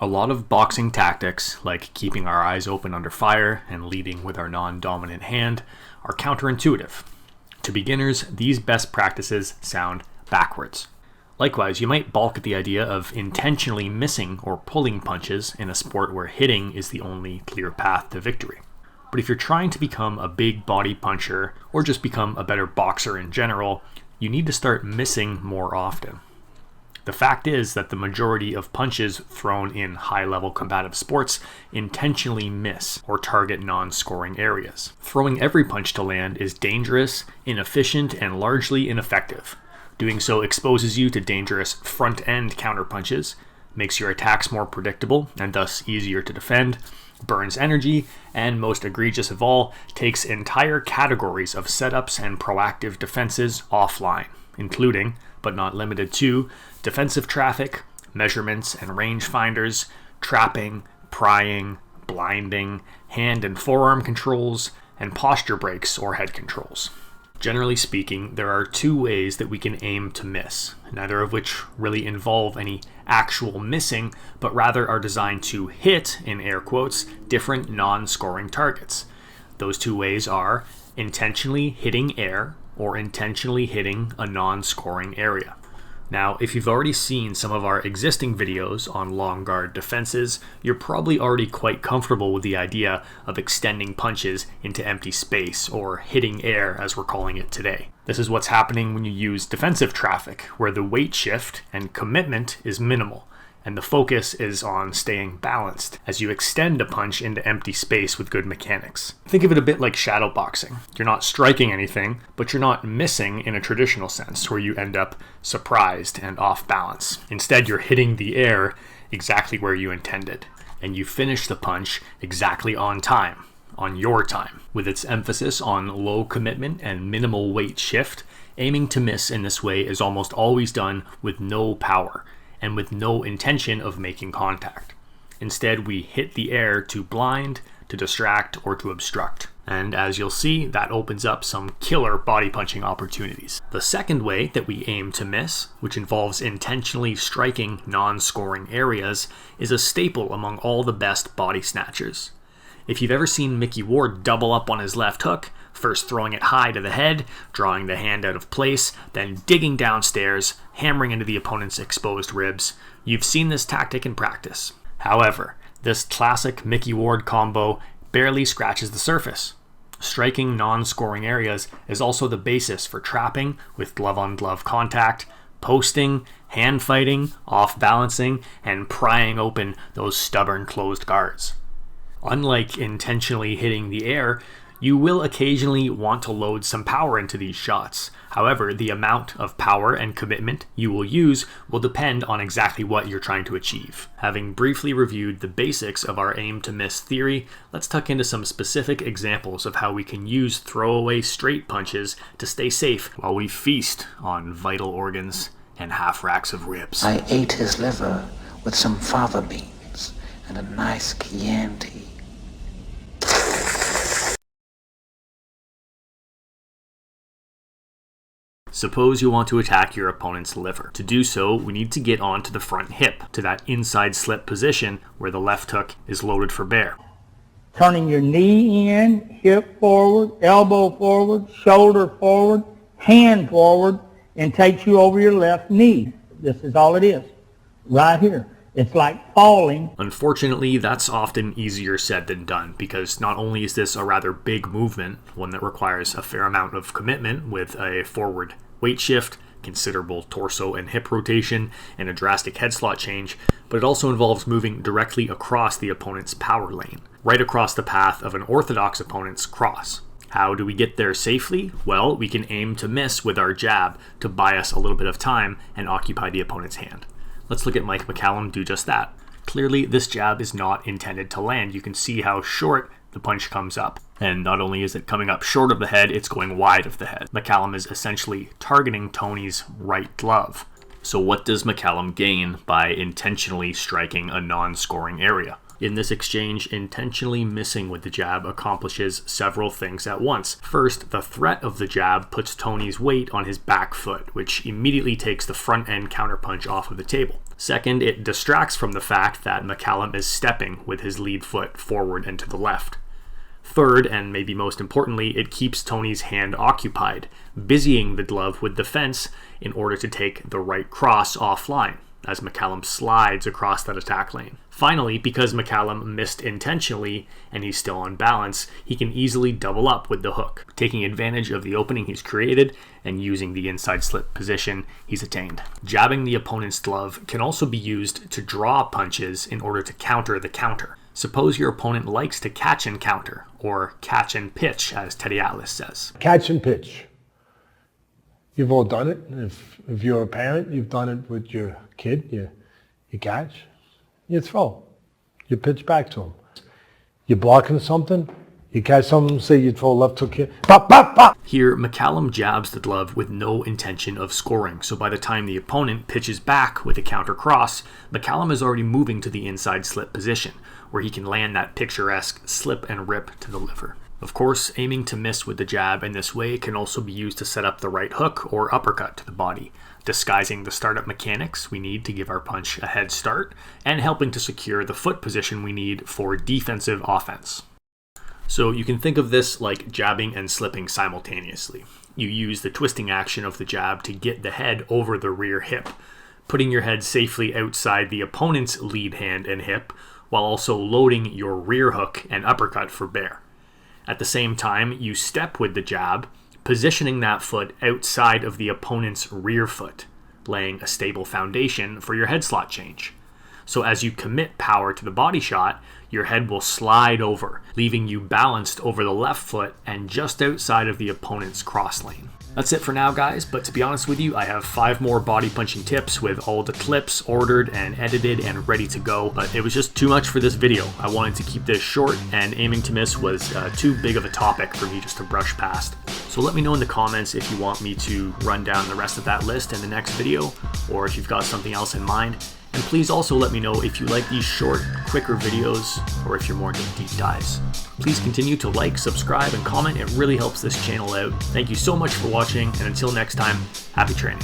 A lot of boxing tactics, like keeping our eyes open under fire and leading with our non-dominant hand, are counterintuitive. To beginners, these best practices sound backwards. Likewise, you might balk at the idea of intentionally missing or pulling punches in a sport where hitting is the only clear path to victory. But if you're trying to become a big body puncher or just become a better boxer in general, you need to start missing more often. The fact is that the majority of punches thrown in high-level combative sports intentionally miss or target non-scoring areas. Throwing every punch to land is dangerous, inefficient, and largely ineffective. Doing so exposes you to dangerous front-end counterpunches, makes your attacks more predictable and thus easier to defend, burns energy, and most egregious of all, takes entire categories of setups and proactive defenses offline, including, but not limited to, defensive traffic, measurements and rangefinders, trapping, prying, blinding, hand and forearm controls, and posture breaks or head controls. Generally speaking, there are two ways that we can aim to miss, neither of which really involve any actual missing, but rather are designed to hit, in air quotes, different non-scoring targets. Those two ways are intentionally hitting air or intentionally hitting a non-scoring area. Now, if you've already seen some of our existing videos on long guard defenses, you're probably already quite comfortable with the idea of extending punches into empty space, or hitting air as we're calling it today. This is what's happening when you use defensive traffic, where the weight shift and commitment is minimal, and the focus is on staying balanced as you extend a punch into empty space with good mechanics. Think of it a bit like shadow boxing. You're not striking anything, but you're not missing in a traditional sense, where you end up surprised and off balance. Instead, you're hitting the air exactly where you intended, and you finish the punch exactly on time, on your time. With its emphasis on low commitment and minimal weight shift, aiming to miss in this way is almost always done with no power, and with no intention of making contact. Instead, we hit the air to blind, to distract, or to obstruct. And as you'll see, that opens up some killer body punching opportunities. The second way that we aim to miss, which involves intentionally striking non-scoring areas, is a staple among all the best body snatchers. If you've ever seen Mickey Ward double up on his left hook, first throwing it high to the head, drawing the hand out of place, then digging downstairs, hammering into the opponent's exposed ribs, you've seen this tactic in practice. However, this classic Mickey Ward combo barely scratches the surface. Striking non-scoring areas is also the basis for trapping with glove-on-glove contact, posting, hand fighting, off-balancing, and prying open those stubborn closed guards. Unlike intentionally hitting the air, you will occasionally want to load some power into these shots. However, the amount of power and commitment you will use will depend on exactly what you're trying to achieve. Having briefly reviewed the basics of our aim to miss theory, let's tuck into some specific examples of how we can use throwaway straight punches to stay safe while we feast on vital organs and half racks of ribs. I ate his liver with some fava beans and a nice Chianti. Suppose you want to attack your opponent's liver. To do so, we need to get onto the front hip, to that inside slip position where the left hook is loaded for bear. Turning your knee in, hip forward, elbow forward, shoulder forward, hand forward, and takes you over your left knee. This is all it is, right here. It's like falling. Unfortunately, that's often easier said than done, because not only is this a rather big movement, one that requires a fair amount of commitment with a forward weight shift, considerable torso and hip rotation, and a drastic head slot change, but it also involves moving directly across the opponent's power lane, right across the path of an orthodox opponent's cross. How do we get there safely? Well, we can aim to miss with our jab to buy us a little bit of time and occupy the opponent's hand. Let's look at Mike McCallum do just that. Clearly, this jab is not intended to land. You can see how short the punch comes up. And not only is it coming up short of the head, it's going wide of the head. McCallum is essentially targeting Tony's right glove. So what does McCallum gain by intentionally striking a non-scoring area? In this exchange, intentionally missing with the jab accomplishes several things at once. First, the threat of the jab puts Tony's weight on his back foot, which immediately takes the front end counterpunch off of the table. Second, it distracts from the fact that McCallum is stepping with his lead foot forward and to the left. Third, and maybe most importantly, it keeps Tony's hand occupied, busying the glove with the fence in order to take the right cross offline, as McCallum slides across that attack lane. Finally, because McCallum missed intentionally and he's still on balance, he can easily double up with the hook, taking advantage of the opening he's created and using the inside slip position he's attained. Jabbing the opponent's glove can also be used to draw punches in order to counter the counter. Suppose your opponent likes to catch and counter, or catch and pitch, as Teddy Atlas says. Catch and pitch. You've all done it. If you're a parent, you've done it with your kid. You catch, you throw, you pitch back to him. You're blocking something, you catch something, say you throw left hook here, pop, pop, pop. Here, McCallum jabs the glove with no intention of scoring, so by the time the opponent pitches back with a counter cross, McCallum is already moving to the inside slip position, where he can land that picturesque slip and rip to the liver. Of course, aiming to miss with the jab in this way can also be used to set up the right hook or uppercut to the body, disguising the startup mechanics we need to give our punch a head start, and helping to secure the foot position we need for defensive offense. So you can think of this like jabbing and slipping simultaneously. You use the twisting action of the jab to get the head over the rear hip, putting your head safely outside the opponent's lead hand and hip, while also loading your rear hook and uppercut for bear. At the same time, you step with the jab, positioning that foot outside of the opponent's rear foot, laying a stable foundation for your head slot change. So as you commit power to the body shot, your head will slide over, leaving you balanced over the left foot and just outside of the opponent's cross lane. That's it for now, guys, but to be honest with you, I have 5 more body punching tips with all the clips ordered and edited and ready to go, but it was just too much for this video. I wanted to keep this short, and aiming to miss was too big of a topic for me just to brush past. So let me know in the comments if you want me to run down the rest of that list in the next video, or if you've got something else in mind. And please also let me know if you like these short, quicker videos, or if you're more into deep dives. Please continue to like, subscribe, and comment. It really helps this channel out. Thank you so much for watching, and until next time, happy training.